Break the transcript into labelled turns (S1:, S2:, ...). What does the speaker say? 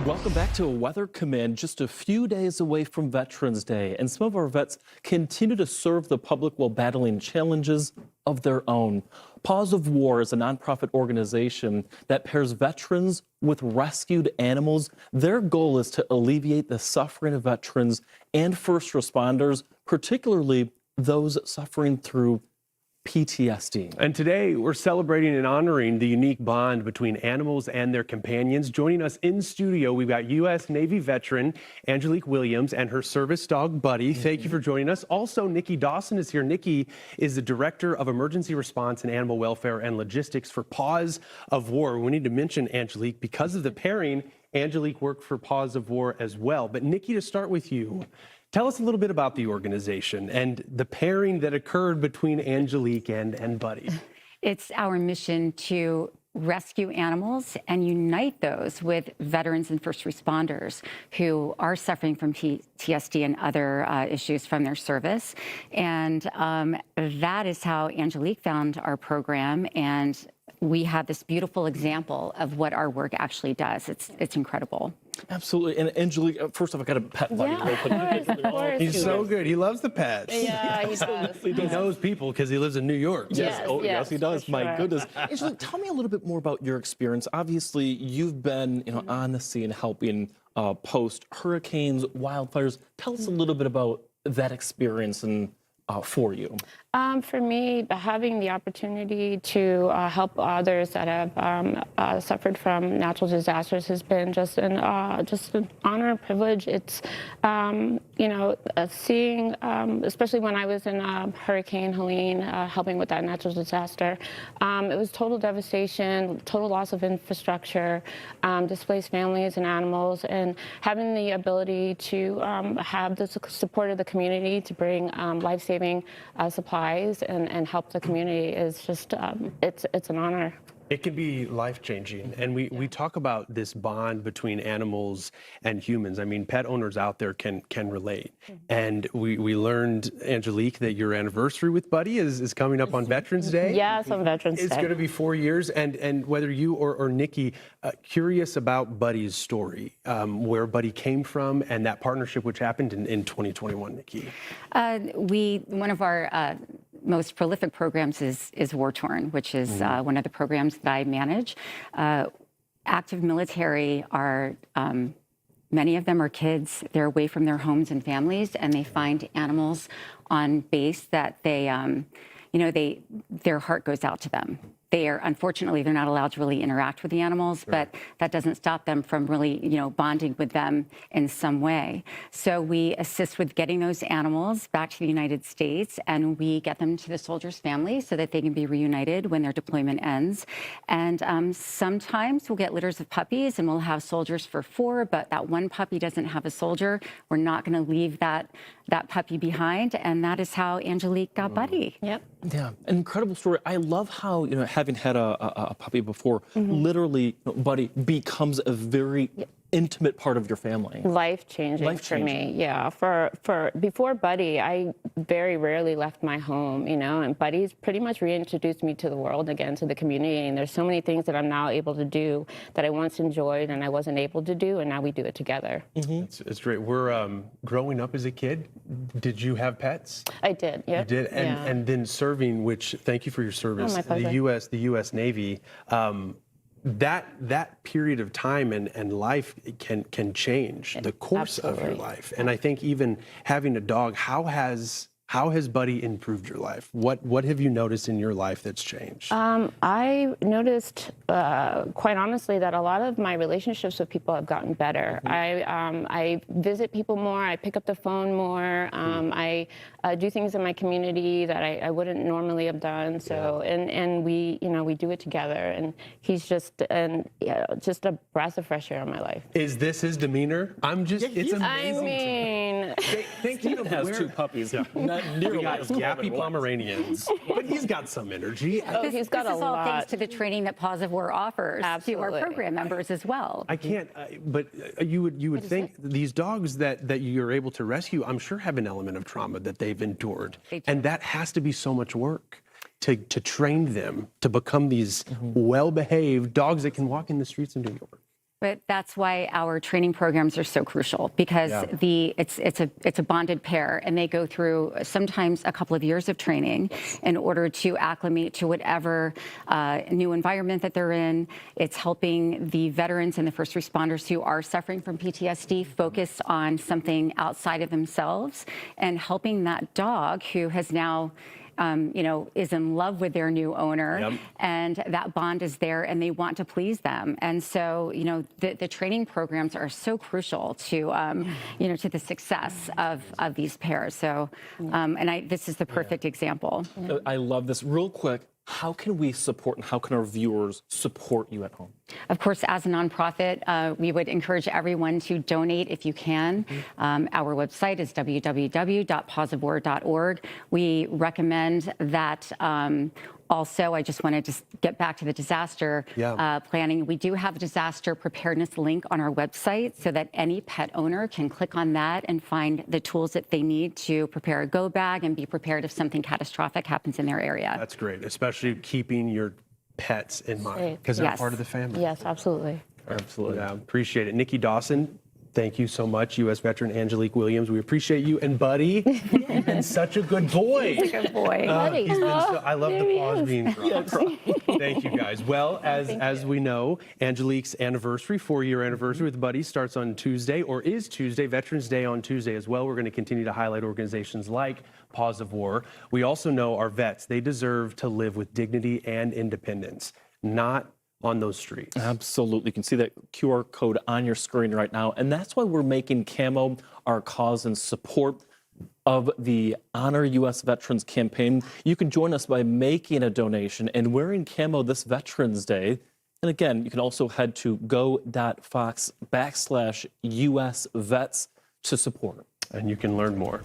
S1: Welcome back to Weather Command, just a few days away from Veterans Day, and some of our vets continue to serve the public while battling challenges of their own. Paws of War is a nonprofit organization that pairs veterans with rescued animals. Their goal is to alleviate the suffering of veterans and first responders, particularly those suffering through PTSD.
S2: And today we're celebrating and honoring the unique bond between animals and their companions. Joining us in studio, we've got U.S. Navy veteran Angelique Williams and her service dog, Buddy. Thank you for joining us. Also, Nikki Dawson is here. Nikki is the Director of Emergency Response and Animal Welfare and Logistics for Paws of War. We need to mention Angelique because of the pairing. Angelique worked for Paws of War as well. But Nikki, to start with you, tell us a little bit about the organization and the pairing that occurred between Angelique and Buddy.
S3: It's our mission to rescue animals and unite those with veterans and first responders who are suffering from PTSD and other issues from their service. And that is how Angelique found our program. And we have this beautiful example of what our work actually does. It's incredible.
S1: Absolutely. And Angelique, first off, I got a pet Buddy.
S4: Of course.
S2: He's so good. He loves the pets.
S4: Yeah, he does.
S2: He knows people because he lives in New York.
S1: Yes, yes, he does.
S4: for
S1: My
S4: sure.
S1: goodness. Angelique, tell me a little bit more about your experience. Obviously, you've been, on the scene helping post hurricanes, wildfires. Tell us a little bit about that experience and for you.
S4: For me, having the opportunity to help others that have suffered from natural disasters has been just an honor and privilege. It's seeing, especially when I was in Hurricane Helene, helping with that natural disaster. It was total devastation, total loss of infrastructure, displaced families and animals, and having the ability to have the support of the community to bring life-saving supplies and help the community is just, it's an honor.
S2: It can be life-changing. And we talk about this bond between animals and humans. I mean, pet owners out there can relate. And we learned, Angelique, that your anniversary with Buddy is coming up on Veterans Day.
S4: Yes, on Veterans Day.
S2: It's going to be 4 years. And whether you or Nikki, curious about Buddy's story, where Buddy came from and that partnership which happened in 2021, Nikki.
S3: One of our most prolific programs is War Torn, which is one of the programs that I manage. Active military are, many of them are kids. They're away from their homes and families, and they find animals on base that their heart goes out to them. Unfortunately, they're not allowed to really interact with the animals, but that doesn't stop them from really, bonding with them in some way. So we assist with getting those animals back to the United States, and we get them to the soldiers' families so that they can be reunited when their deployment ends. And sometimes we'll get litters of puppies, and we'll have soldiers for 4, but that one puppy doesn't have a soldier. We're not going to leave that puppy behind, and that is how Angelique got Buddy.
S4: Yep.
S1: Yeah, an incredible story. I love how, having had a puppy before, literally, Buddy becomes a very intimate part of your family.
S4: Life-changing for me, yeah. For before Buddy, I very rarely left my home, and Buddy's pretty much reintroduced me to the world again, to the community. And there's so many things that I'm now able to do that I once enjoyed and I wasn't able to do, and now we do it together.
S2: It's great. We're growing up as a kid. Did you have pets?
S4: I did. Yeah.
S2: You did, and then serving. Which thank you for your service.
S4: My pleasure.
S2: The U.S. Navy. That period of time and life can change the course of your life. And I think even having a dog, how has Buddy improved your life? What have you noticed in your life that's changed?
S4: I noticed, quite honestly, that a lot of my relationships with people have gotten better. I visit people more. I pick up the phone more. I do things in my community that I wouldn't normally have done. So and we do it together. And he's just a breath of fresh air in my life.
S2: Is this his demeanor? It's amazing.
S4: I mean,
S1: Steven has 2 puppies. Not nearly
S2: we got
S1: as
S2: yappy Pomeranians, but he's got some energy.
S4: he's got a
S3: This is all
S4: lot.
S3: thanks to the training that Paws of War offers to our
S4: Absolutely.
S3: program members as well.
S2: I can't, but you would think these dogs that you're able to rescue, I'm sure have an element of trauma that they've endured.
S3: They do.
S2: And that has to be so much work to train them to become these well-behaved dogs that can walk in the streets of New York.
S3: But that's why our training programs are so crucial, because it's a bonded pair, and they go through sometimes a couple of years of training in order to acclimate to whatever new environment that they're in. It's helping the veterans and the first responders who are suffering from PTSD focus on something outside of themselves, and helping that dog who has now is in love with their new owner, and that bond is there, and they want to please them. And so, the training programs are so crucial to, to the success of these pairs. So, this is the perfect example.
S1: I love this. Real quick, how can we support and how can our viewers support you at home?
S3: Of course, as a nonprofit, we would encourage everyone to donate if you can. Our website is www.pawsofwar.org. We recommend that. Also, I just wanted to get back to the disaster planning. We do have a disaster preparedness link on our website so that any pet owner can click on that and find the tools that they need to prepare a go bag and be prepared if something catastrophic happens in their area.
S2: That's great, especially keeping your pets in mind because they're part of the family.
S4: Yes, absolutely.
S1: Absolutely.
S2: Yeah, appreciate it. Nikki Dawson, thank you so much. U.S. veteran Angelique Williams, we appreciate you. And Buddy, you've been such a good boy.
S3: Good boy.
S4: Buddy.
S2: He's been I love the paws being
S1: dropped.
S2: Thank you, guys. Well, as we know, Angelique's anniversary, 4-year anniversary with Buddy, starts on Tuesday, or is Tuesday, Veterans Day on Tuesday as well. We're going to continue to highlight organizations like Paws of War. We also know our vets, they deserve to live with dignity and independence, not on those streets.
S1: Absolutely. You can see that QR code on your screen right now. And that's why we're making Camo our cause in support of the Honor U.S. Veterans campaign. You can join us by making a donation and wearing camo this Veterans Day. And again, you can also head to go.fox/US Vets to support.
S2: And you can learn more.